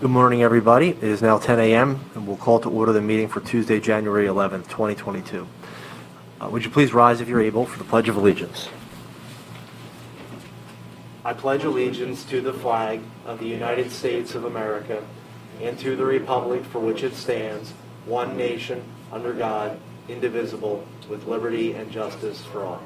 Good morning, everybody. It is now 10 a.m. and we'll call to order the meeting for Tuesday, January 11th, 2022. Would you please rise if you're able for the Pledge of Allegiance? I pledge allegiance to the flag of the United States of America and to the republic for which it stands, one nation, under God, indivisible, with liberty and justice for all.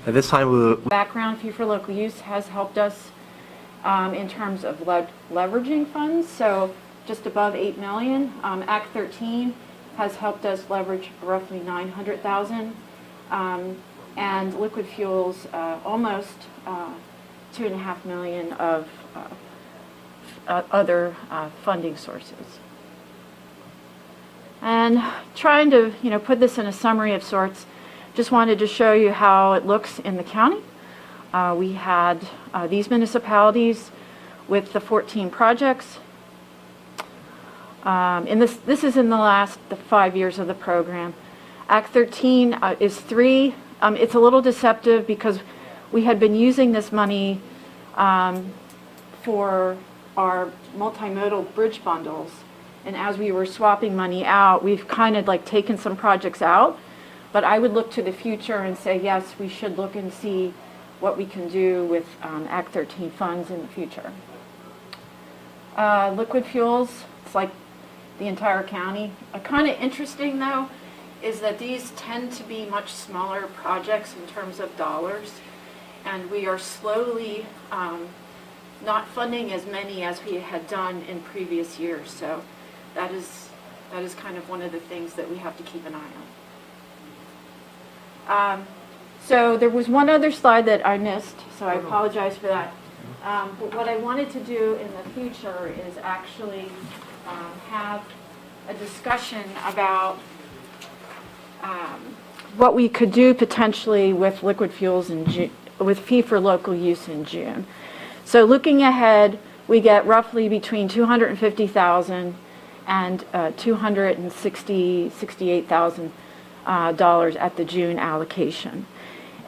At this time, we'll... Background fee for local use has helped us in terms of leveraging funds, so just above $8 million. Act 13 has helped us leverage roughly $900,000, and liquid fuels almost $2.5 million of other funding sources. And trying to put this in a summary of sorts, just wanted to show you how it looks in the county. We had these municipalities with the 14 projects. And this is in the 5 years of the program. Act 13 is 3. It's a little deceptive because we had been using this money for our multimodal bridge bundles. And as we were swapping money out, we've kind of like taken some projects out. But I would look to the future and say, yes, we should look and see what we can do with Act 13 funds in the future. Liquid fuels, it's like the entire county. Kind of interesting, though, is that these tend to be much smaller projects in terms of dollars. And we are slowly not funding as many as we had done in previous years. So that is kind of one of the things that we have to keep an eye on. So there was one other slide that I missed, so I apologize for that. But what I wanted to do in the future is actually have a discussion about what we could do potentially with liquid fuels with fee for local use in June. So looking ahead, we get roughly between $250,000 and $268,000 at the June allocation.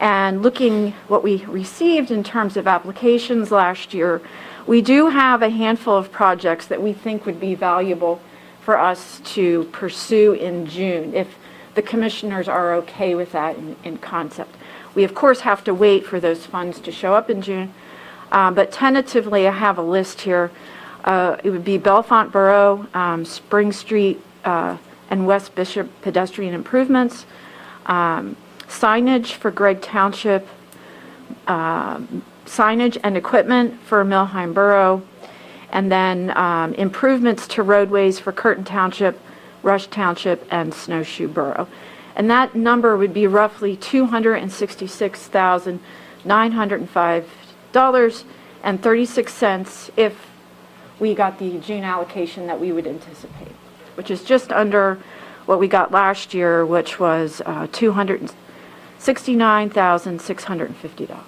And looking what we received in terms of applications last year, we do have a handful of projects that we think would be valuable for us to pursue in June, if the commissioners are okay with that in concept. We of course have to wait for those funds to show up in June, but tentatively I have a list here. It would be Bellefonte Borough, Spring Street, and West Bishop pedestrian improvements, signage for Gregg Township, signage and equipment for Millheim Borough, and then improvements to roadways for Curtin Township, Rush Township, and Snowshoe Borough. And that number would be roughly $266,905.36 if we got the June allocation that we would anticipate, which is just under what we got last year, which was $269,650.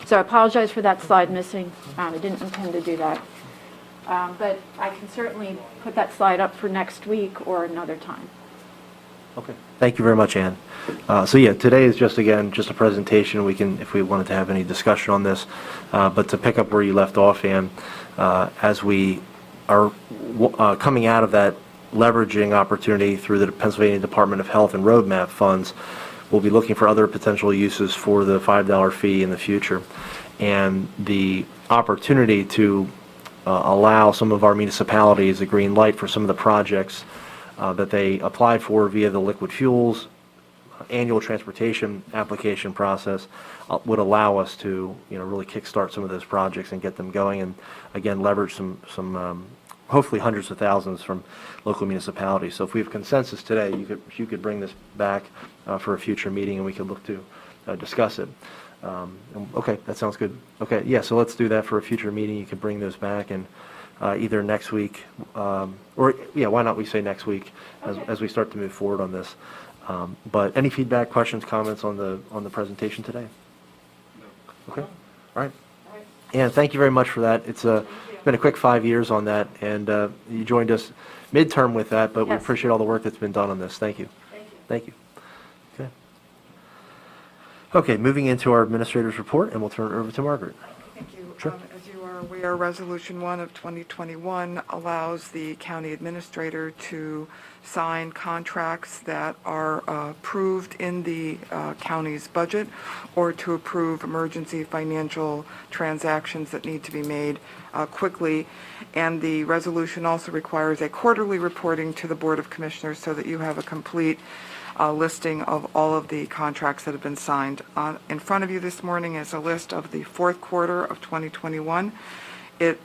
So I apologize for that slide missing. I didn't intend to do that. But I can certainly put that slide up for next week or another time. Okay. Thank you very much, Ann. So yeah, today is just a presentation. We can, if we wanted to have any discussion on this, but to pick up where you left off, Ann, as we are coming out of that leveraging opportunity through the Pennsylvania Department of Health and Roadmap funds, we'll be looking for other potential uses for the $5 fee in the future. And the opportunity to allow some of our municipalities a green light for some of the projects that they applied for via the liquid fuels annual transportation application process would allow us to really kickstart some of those projects and get them going, and again leverage some hopefully hundreds of thousands from local municipalities. So if we have consensus today, you could bring this back for a future meeting and we could look to discuss it. Okay, that sounds good. Okay, yeah, so let's do that for a future meeting. You can bring those back and either next week or yeah, why not we say next week as we start to move forward on this. But any feedback, questions, comments on the presentation today? No. Okay, all right. And thank you very much for that. It's been a quick 5 years on that, and you joined us midterm with that, but yes, we appreciate all the work that's been done on this. Thank you. Thank you. Thank you. Okay. Okay, moving into our administrator's report, and we'll turn it over to Margaret. Thank you. Sure. As you are aware, Resolution 1 of 2021 allows the county administrator to sign contracts that are approved in the county's budget or to approve emergency financial transactions that need to be made quickly. And the resolution also requires a quarterly reporting to the Board of Commissioners so that you have a complete listing of all of the contracts that have been signed. In front of you this morning is a list of the fourth quarter of 2021. It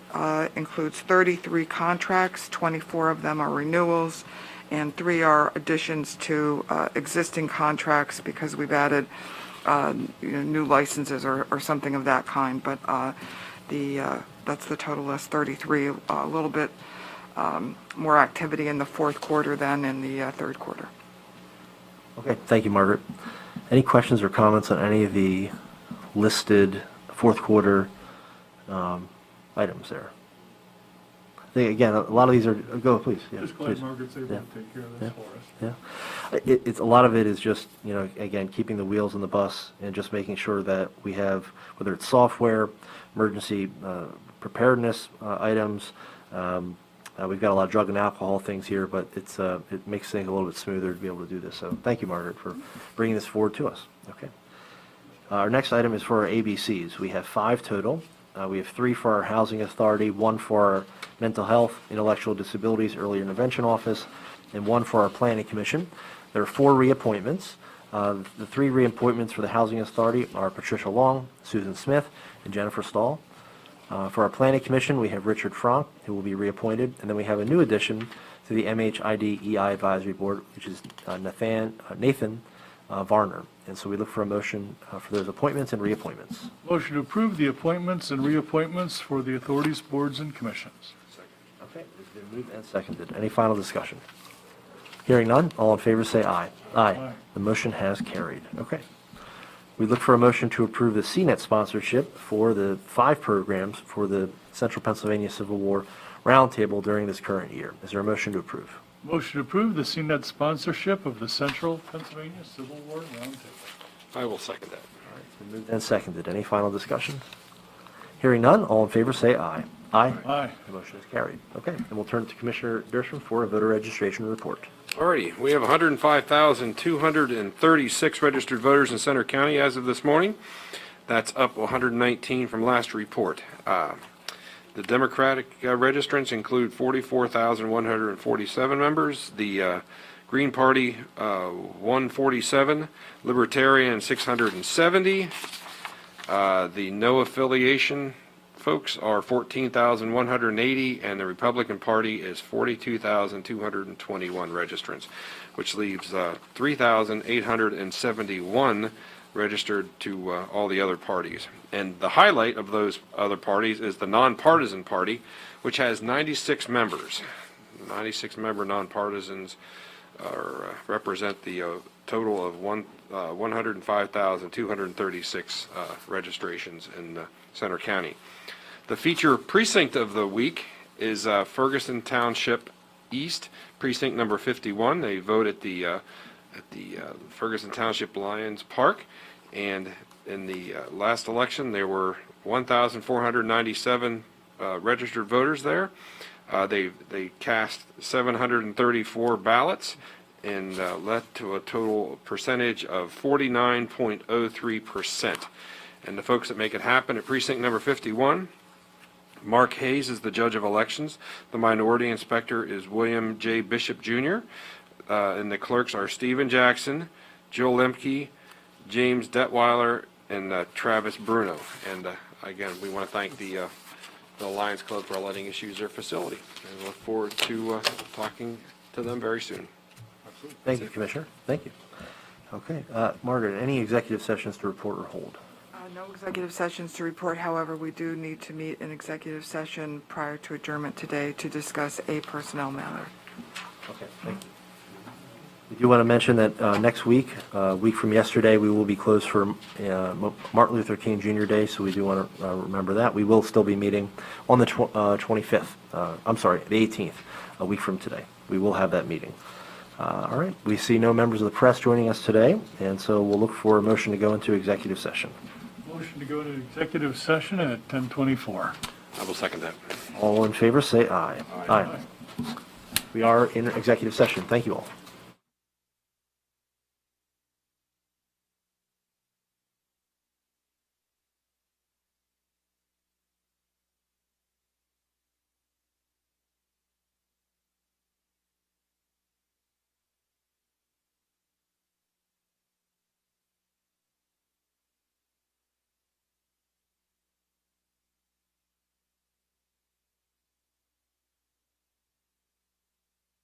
includes 33 contracts, 24 of them are renewals, and 3 are additions to existing contracts because we've added new licenses or something of that kind. But that's the total list, 33, a little bit more activity in the fourth quarter than in the third quarter. Okay, thank you, Margaret. Any questions or comments on any of the listed fourth quarter items there? I think, again, a lot of these are, go, please. Yeah, Just glad please. Margaret's able Yeah. to take care of this for us. Yeah. It's, a lot of it is just, again, keeping the wheels on the bus and just making sure that we have, whether it's software, emergency preparedness items, we've got a lot of drug and alcohol things here, but it makes things a little bit smoother to be able to do this. So thank you, Margaret, for bringing this forward to us. Okay. Our next item is for our ABCs. We have 5 total. We have 3 for our Housing Authority, 1 for our Mental Health, Intellectual Disabilities, Early Intervention Office, and 1 for our Planning Commission. There are 4 reappointments. The 3 reappointments for the Housing Authority are Patricia Long, Susan Smith, and Jennifer Stahl. For our Planning Commission, we have Richard Frank, who will be reappointed, and then we have a new addition to the MHID EI Advisory Board, which is Nathan Varner. And so we look for a motion for those appointments and reappointments. Motion to approve the appointments and reappointments for the authorities, boards, and commissions. Okay, it's been moved and seconded. Any final discussion? Hearing none, all in favor say aye. Aye. The motion has carried. Okay. We look for a motion to approve the CNET sponsorship for the 5 programs for the Central Pennsylvania Civil War Roundtable during this current year. Is there a motion to approve? Motion to approve the CNET sponsorship of the Central Pennsylvania Civil War Roundtable. I will second that. All right, it's been moved and seconded. Any final discussion? Hearing none, all in favor say aye. Aye. Aye. The motion is carried. Okay, and we'll turn to Commissioner Dershowitz for a voter registration report. Alrighty, we have 105,236 registered voters in Center County as of this morning. That's up 119 from last report. The Democratic registrants include 44,147 members. The Green Party, 147. Libertarian, 670. The no affiliation folks are 14,180, and the Republican Party is 42,221 registrants, which leaves 3,871 registered to all the other parties. And the highlight of those other parties is the Nonpartisan Party, which has 96 members. 96-member nonpartisans represent the total of 105,236 registrations in Center County. The feature precinct of the week is Ferguson Township East, precinct number 51. They vote at the Ferguson Township Lions Park, and in the last election there were 1,497 registered voters there. They cast 734 ballots and led to a total percentage of 49.03%. And the folks that make it happen at precinct number 51, Mark Hayes is the judge of elections. The minority inspector is William J. Bishop Jr. And the clerks are Stephen Jackson, Jill Lemke, James Detweiler, and Travis Bruno. And again, we want to thank the Lions Club for letting us use their facility. And we look forward to talking to them very soon. Thank you, Commissioner. Thank you. Okay, Margaret, any executive sessions to report or hold? No executive sessions to report. However, we do need to meet in executive session prior to adjournment today to discuss a personnel matter. Okay, thank you. We do want to mention that next week, a week from yesterday, we will be closed for Martin Luther King Jr. Day, so we do want to remember that. We will still be meeting on the 25th, the 18th, a week from today. We will have that meeting. All right, we see no members of the press joining us today, and so we'll look for a motion to go into executive session. Motion to go into executive session at 10:24. I will second that. All in favor, say aye. Aye. We are in executive session. Thank you all.